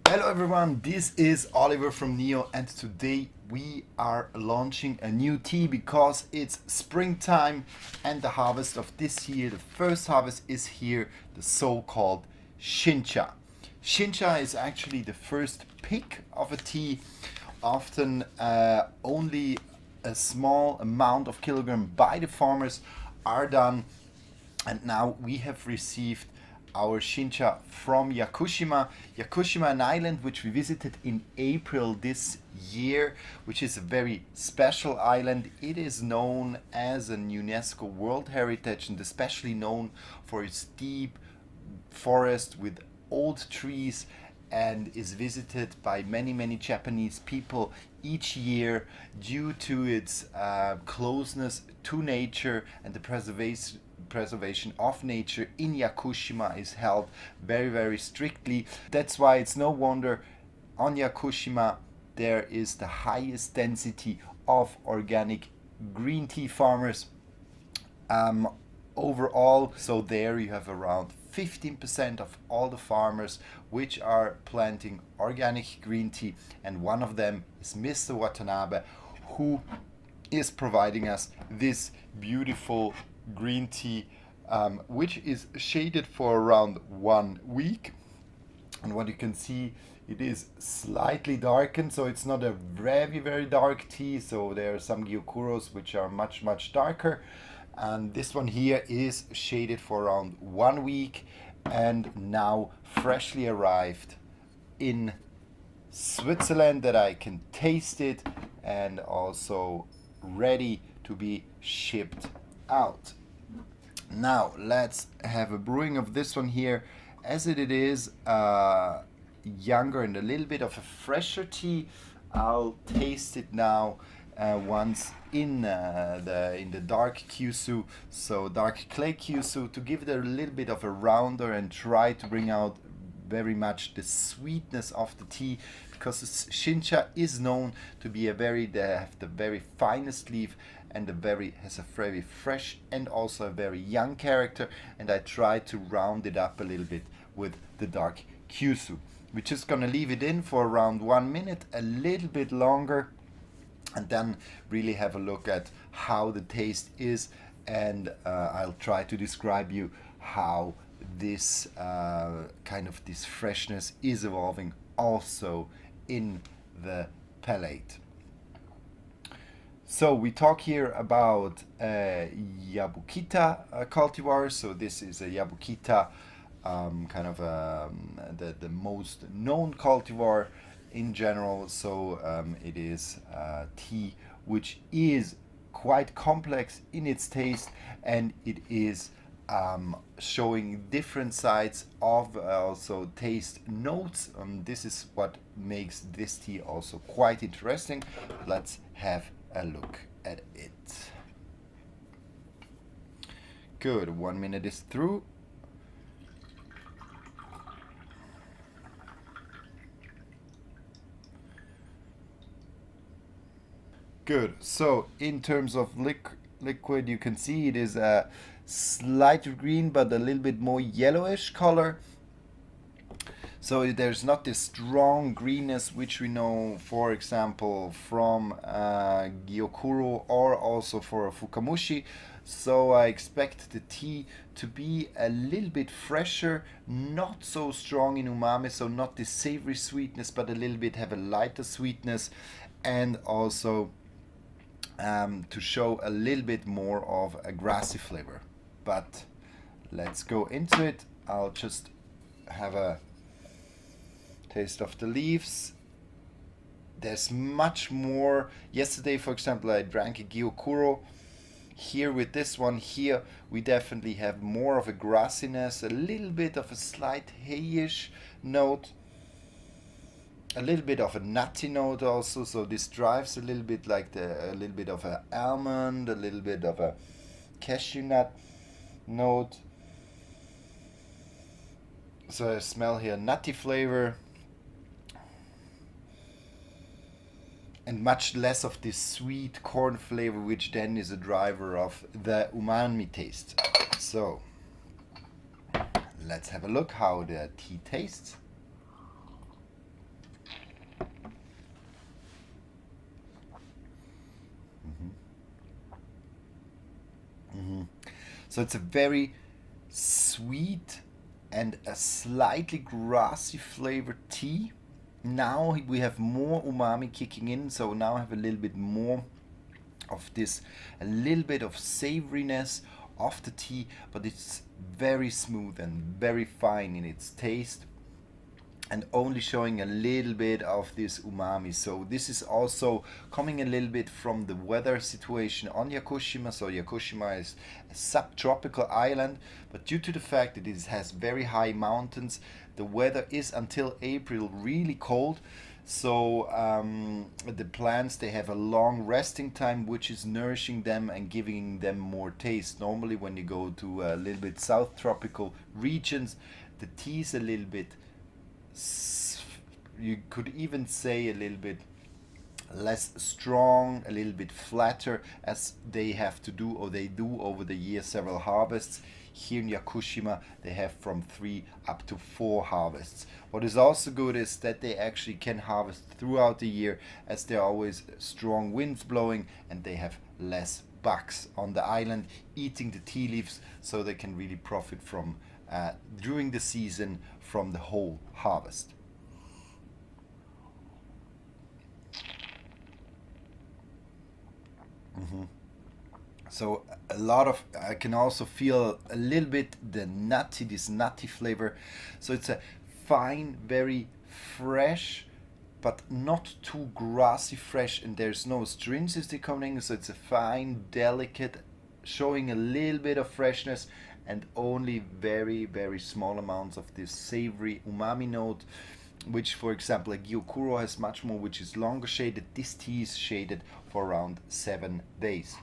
Hello everyone, this is Oliver from Neo, and today we are launching a new tea because it's springtime and the harvest of this year, the first harvest is here, the so-called Shincha. Shincha is actually the first pick of a tea, often only a small amount of kilogram by the farmers are done, and now we have received our Shincha from Yakushima. Yakushima, an island which we visited in April this year, which is a very special island. It is known as an UNESCO World Heritage and especially known for its deep forest with old trees, and is visited by many Japanese people each year due to its closeness to nature, and the preservation of nature in Yakushima is held very strictly. That's why it's no wonder on Yakushima there is the highest density of organic green tea farmers overall. So there you have around 15% of all the farmers which are planting organic green tea, and one of them is Mr. Watanabe, who is providing us this beautiful green tea, which is shaded for around 1 week. And what you can see, it is slightly darkened, so it's not a very dark tea. So there are some Gyokuros which are much darker, and this one here is shaded for around 1 week and now freshly arrived in Switzerland, that I can taste it, and also ready to be shipped out. Now let's have a brewing of this one here, as it is younger and a little bit of a fresher tea. I'll taste it now once in the dark Kyushu, so dark clay Kyushu, to give it a little bit of a rounder and try to bring out very much the sweetness of the tea, because Shincha is known to be they have the very finest leaf and has a very fresh and also a very young character, and I try to round it up a little bit with the dark Kyushu. We're just gonna leave it in for around 1 minute, a little bit longer, and then really have a look at how the taste is, and I'll try to describe you how this this freshness is evolving also in the palate. So we talk here about Yabukita cultivar. So this is a Yabukita, the most known cultivar in general. So it is tea which is quite complex in its taste, and it is showing different sides of also taste notes. This is what makes this tea also quite interesting. Let's have a look at it. Good, 1 minute is through. Good. So in terms of liquid, you can see it is a slight green but a little bit more yellowish color. So there's not this strong greenness which we know, for example, from Gyokuro or also for Fukamushi. So I expect the tea to be a little bit fresher, not so strong in umami, so not this savory sweetness, but a little bit have a lighter sweetness, and also to show a little bit more of a grassy flavor. But let's go into it. I'll just have a taste of the leaves. There's much more. Yesterday, for example, I drank a Gyokuro. Here with this one here, we definitely have more of a grassiness, a little bit of a slight hayish note, a little bit of a nutty note also. So this drives a little bit like a little bit of an almond, a little bit of a cashew nut note. So I smell here nutty flavor, and much less of this sweet corn flavor, which then is a driver of the umami taste. So let's have a look how the tea tastes. So it's a very sweet and a slightly grassy flavored tea. Now we have more umami kicking in, so now I have a little bit more of this, a little bit of savoriness of the tea, but it's very smooth and very fine in its taste, and only showing a little bit of this umami. So this is also coming a little bit from the weather situation on Yakushima. So Yakushima is a subtropical island, but due to the fact that it has very high mountains, the weather is until April really cold. So the plants, they have a long resting time, which is nourishing them and giving them more taste. Normally when you go to a little bit south tropical regions, the tea is a little bit, you could even say a little bit less strong, a little bit flatter, as they have to do, or they do over the year, several harvests. Here in Yakushima they have from 3 up to 4 harvests. What is also good is that they actually can harvest throughout the year, as there are always strong winds blowing and they have less bugs on the island eating the tea leaves, so they can really profit from during the season from the whole harvest. So a lot of, I can also feel a little bit the nutty, this nutty flavor. So it's a fine, very fresh, but not too grassy fresh, and there's no stringency coming. So it's a fine, delicate, showing a little bit of freshness, and only very, very small amounts of this savory umami note, which, for example, a Gyokuro has much more, which is longer shaded. This tea is shaded for around 7 days.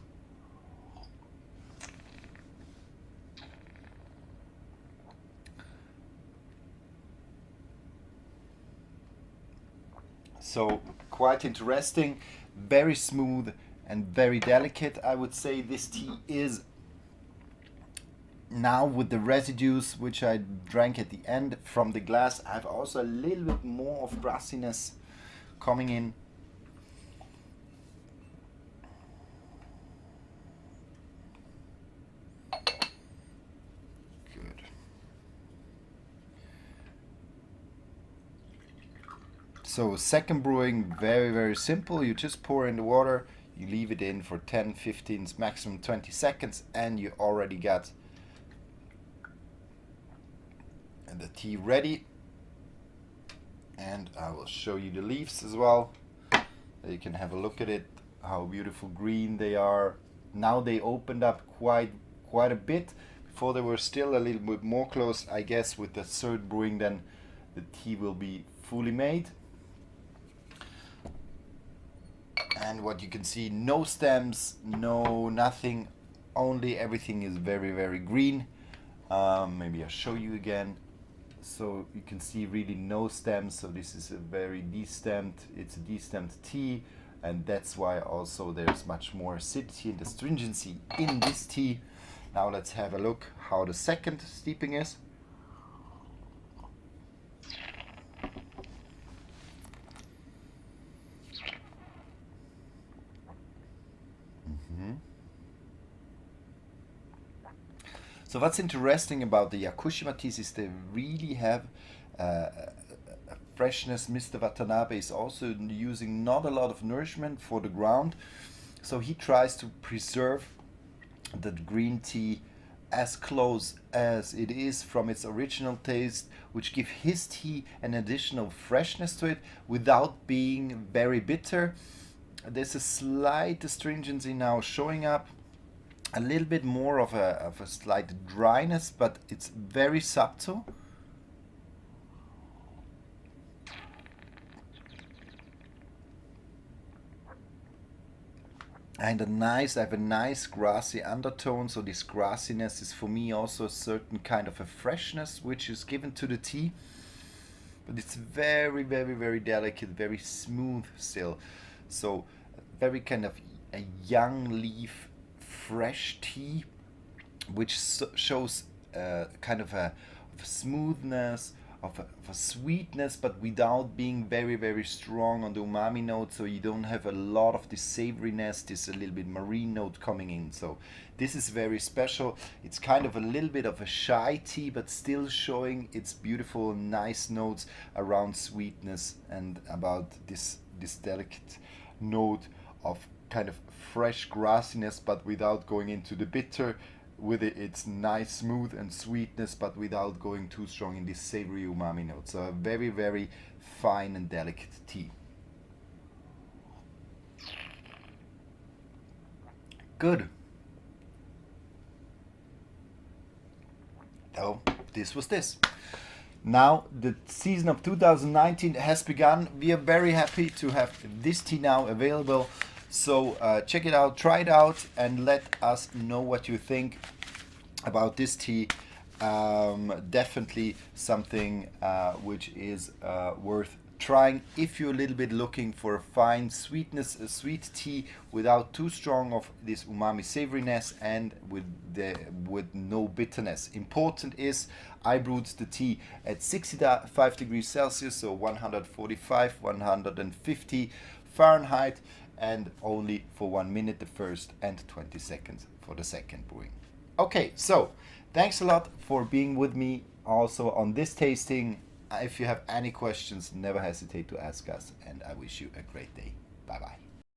So quite interesting, very smooth and very delicate. I would say this tea is, now with the residues which I drank at the end from the glass, I have also a little bit more of grassiness coming in. Good. So second brewing, very, very simple. You just pour in the water, you leave it in for 10, 15, maximum 20 seconds, and you already got the tea ready. And I will show you the leaves as well. You can have a look at it, how beautiful green they are. Now they opened up quite a bit. Before they were still a little bit more closed. I guess with the third brewing then the tea will be fully made. And what you can see, no stems, no nothing, only everything is very, very green. Maybe I'll show you again. So you can see really no stems, so this is a very destemmed, it's a destemmed tea, and that's why also there's much more acidity and astringency in this tea. Now let's have a look how the second steeping is. So what's interesting about the Yakushima teas is they really have a freshness. Mr. Watanabe is also using not a lot of nourishment for the ground, so he tries to preserve the green tea as close as it is from its original taste, which give his tea an additional freshness to it without being very bitter. There's a slight astringency now showing up, a little bit more of a slight dryness, but it's very subtle. And I have a nice grassy undertone, so this grassiness is for me also a certain kind of a freshness which is given to the tea. But it's very, very, very delicate, very smooth still. So very kind of a young leaf fresh tea, which shows kind of a smoothness, of a sweetness, but without being very, very strong on the umami note. So you don't have a lot of this savoriness, this a little bit marine note coming in. So this is very special. It's kind of a little bit of a shy tea, but still showing its beautiful, nice notes around sweetness and about this delicate note of kind of fresh grassiness, but without going into the bitter. With it, it's nice, smooth and sweetness, but without going too strong in this savory umami note. So a very, very fine and delicate tea. Good. So this was this. Now the season of 2019 has begun. We are very happy to have this tea now available. So check it out, try it out, and let us know what you think about this tea. Definitely something which is worth trying if you're a little bit looking for a fine sweetness, a sweet tea without too strong of this umami savoriness and with no bitterness. Important is I brewed the tea at 65 degrees Celsius, so 145, 150 Fahrenheit, and only for 1 minute the first and 20 seconds for the second brewing. Okay, so thanks a lot for being with me also on this tasting. If you have any questions, never hesitate to ask us, and I wish you a great day. Bye bye.